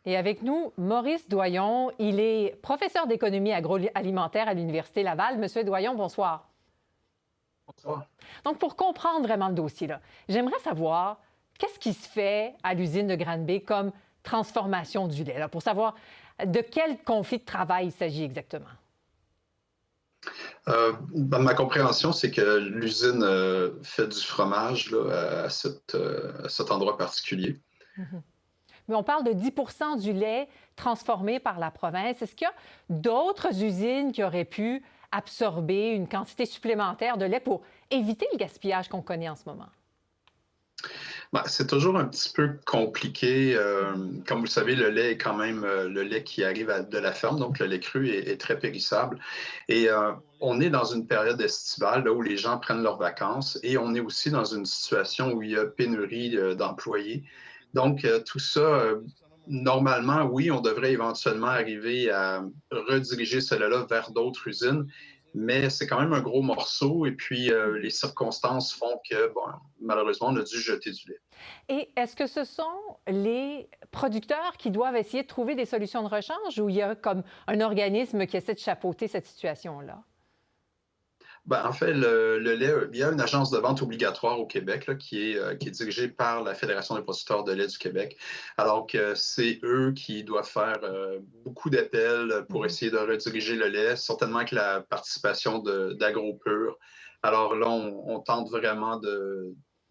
Et avec nous, Maurice Doyon. Il est professeur d'économie agroalimentaire à l'Université Laval. Monsieur Doyon, bonsoir. Bonsoir. Donc, pour comprendre vraiment le dossier, là, j'aimerais savoir qu'est-ce qui se fait à l'usine de Granby comme transformation du lait, là, pour savoir de quel conflit de travail il s'agit exactement. Dans ma compréhension, c'est que l'usine fait du fromage là, à cet endroit particulier. Mhm. Mais on parle de 10 du lait transformé par la province. Est-ce qu'il y a d'autres usines qui auraient pu absorber une quantité supplémentaire de lait pour éviter le gaspillage qu'on connaît en ce moment? Ben, c'est toujours un petit peu compliqué. Comme vous le savez, le lait est quand même le lait qui arrive de la ferme, donc le lait cru est très périssable. Et on est dans une période estivale là, où les gens prennent leurs vacances et on est aussi dans une situation où il y a pénurie d'employés. Donc, tout ça, normalement, oui, on devrait éventuellement arriver à rediriger cela vers d'autres usines, mais c'est quand même un gros morceau et puis les circonstances font que, bon, malheureusement, on a dû jeter du lait. Et est-ce que ce sont les producteurs qui doivent essayer de trouver des solutions de rechange ou il y a comme un organisme qui essaie de chapeauter cette situation-là? Ben, en fait, le lait, il y a une agence de vente obligatoire au Québec là, qui est dirigée par la Fédération des producteurs de lait du Québec. Alors que c'est eux qui doivent faire beaucoup d'appels pour Mhm. essayer de rediriger le lait, certainement avec la participation d'AgroPure. Alors là, on tente vraiment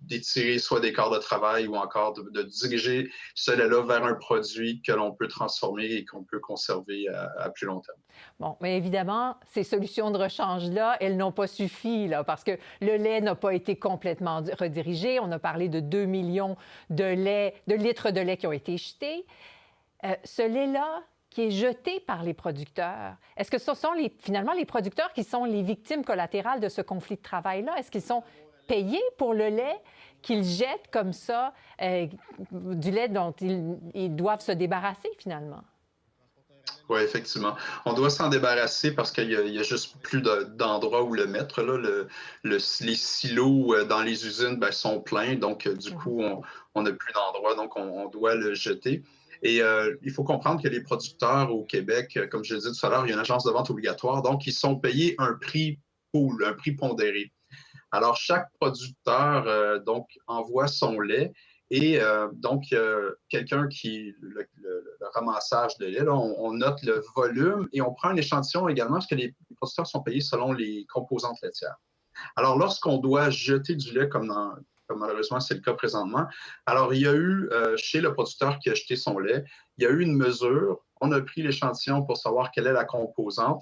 d'étirer soit des quarts de travail ou encore de diriger ce lait-là vers un produit que l'on peut transformer et qu'on peut conserver à plus long terme. Bon, mais évidemment, ces solutions de rechange-là, elles n'ont pas suffi, là, parce que le lait n'a pas été complètement redirigé. On a parlé de 2 millions de litres de lait qui ont été jetés. Ce lait-là, qui est jeté par les producteurs, est-ce que ce sont finalement les producteurs qui sont les victimes collatérales de ce conflit de travail-là? Est-ce qu'ils sont payés pour le lait qu'ils jettent comme ça, du lait dont ils doivent se débarrasser finalement? Oui, effectivement. On doit s'en débarrasser parce qu'il y a juste plus d'endroits où le mettre. Là. Les silos dans les usines ben, sont pleins, donc du Mhm. coup, on n'a plus d'endroits, donc on doit le jeter. Et il faut comprendre que les producteurs au Québec, comme je l'ai dit tout à l'heure, il y a une agence de vente obligatoire, donc ils sont payés un prix pool, un prix pondéré. Alors, chaque producteur donc envoie son lait et donc quelqu'un qui le ramassage de lait, là, on note le volume et on prend un échantillon également parce que les producteurs sont payés selon les composantes laitières. Alors, lorsqu'on doit jeter du lait, comme malheureusement c'est le cas présentement, alors il y a eu, chez le producteur qui a jeté son lait, il y a eu une mesure, on a pris l'échantillon pour savoir quelle est la composante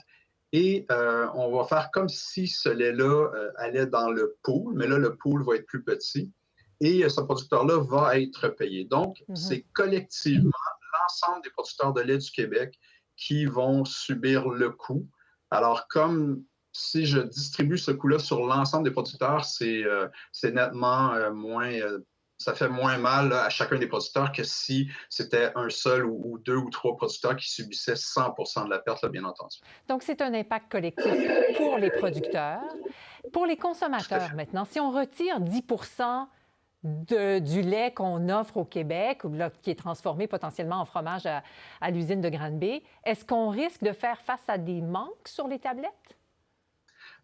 et on va faire comme si ce lait-là allait dans le pool, mais là, le pool va être plus petit et ce producteur-là va être payé. Donc, Mhm. c'est collectivement l'ensemble des producteurs de lait du Québec qui vont subir le coût. Alors, comme si je distribue ce coût-là sur l'ensemble des producteurs, c'est nettement moins, ça fait moins mal là, à chacun des producteurs que si c'était un seul ou deux ou trois producteurs qui subissaient 100% de la perte, là, bien entendu. Donc, c'est un impact collectif pour les producteurs. Pour les Tout à consommateurs, fait. maintenant, si on retire 10 du lait qu'on offre au Québec, ou là, qui est transformé potentiellement en fromage à l'usine de Granby, est-ce qu'on risque de faire face à des manques sur les tablettes?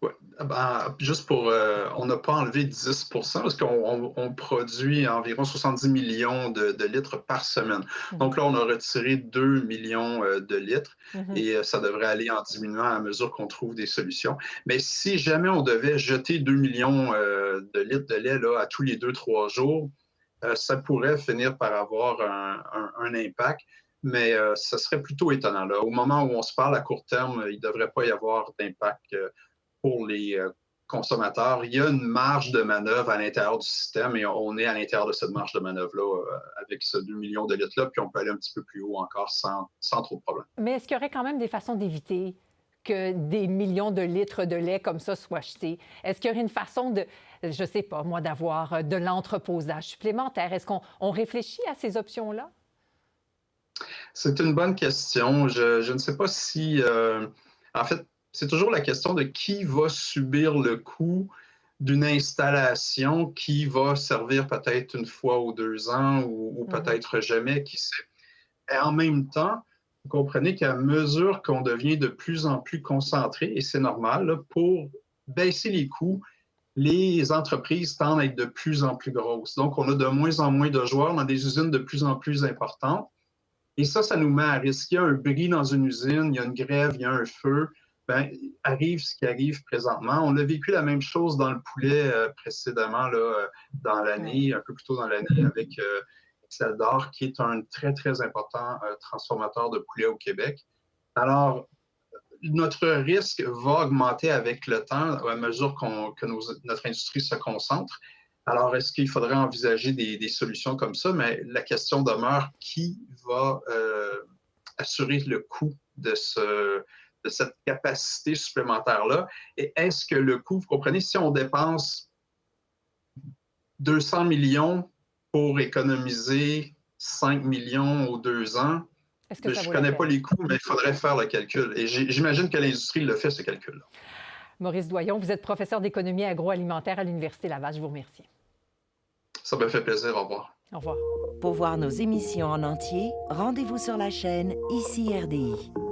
Ouais. Ben, juste pour, on n'a pas enlevé 10% parce qu'on produit environ 70 millions de litres par semaine. Mhm. Donc là, on a retiré 2 millions de litres Mhm. et ça devrait aller en diminuant à mesure qu'on trouve des solutions. Mais si jamais on devait jeter 2 millions de litres de lait là, à tous les 2, 3 jours, ça pourrait finir par avoir un impact. Mais ce serait plutôt étonnant. Là. Au moment où on se parle à court terme, il ne devrait pas y avoir d'impact pour les consommateurs. Il y a une marge de manœuvre à l'intérieur du système et on est à l'intérieur de cette marge de manœuvre-là avec ce 2 millions de litres-là, puis on peut aller un petit peu plus haut encore sans trop de problème. Mais est-ce qu'il y aurait quand même des façons d'éviter que des millions de litres de lait comme ça soient jetés? Est-ce qu'il y aurait une façon de, je ne sais pas, moi, d'avoir de l'entreposage supplémentaire? Est-ce qu'on réfléchit à ces options-là? C'est une bonne question. Je ne sais pas si, en fait, c'est toujours la question de qui va subir le coût d'une installation qui va servir peut-être une fois ou 2 ans ou Mhm. peut-être jamais, qui sait. Et en même temps, vous comprenez qu'à mesure qu'on devient de plus en plus concentré, et c'est normal, là, pour baisser les coûts, les entreprises tendent à être de plus en plus grosses. Donc, on a de moins en moins de joueurs dans des usines de plus en plus importantes. Et ça nous met à risque. Il y a un bris dans une usine, il y a une grève, il y a un feu. Ben, arrive ce qui arrive présentement. On a vécu la même chose dans le poulet précédemment, là, dans l'année, un peu plus tôt dans l'année, avec Excel d'Or, qui est un très, très important transformateur de poulet au Québec. Alors, notre risque va augmenter avec le temps à mesure que notre industrie se concentre. Alors, est-ce qu'il faudrait envisager des solutions comme ça? Mais la question demeure, qui va assurer le coût de cette capacité supplémentaire-là? Et est-ce que le coût, vous comprenez, si on dépense 200 millions pour économiser 5 millions aux 2 ans, je ne connais pas les coûts, mais il faudrait faire le calcul. Et j'imagine que l'industrie le fait, ce calcul-là. Maurice Doyon, vous êtes professeur d'économie agroalimentaire à l'Université Laval. Je vous remercie. Ça me fait plaisir. Au revoir. Au revoir. Pour voir nos émissions en entier, rendez-vous sur la chaîne ICI RDI.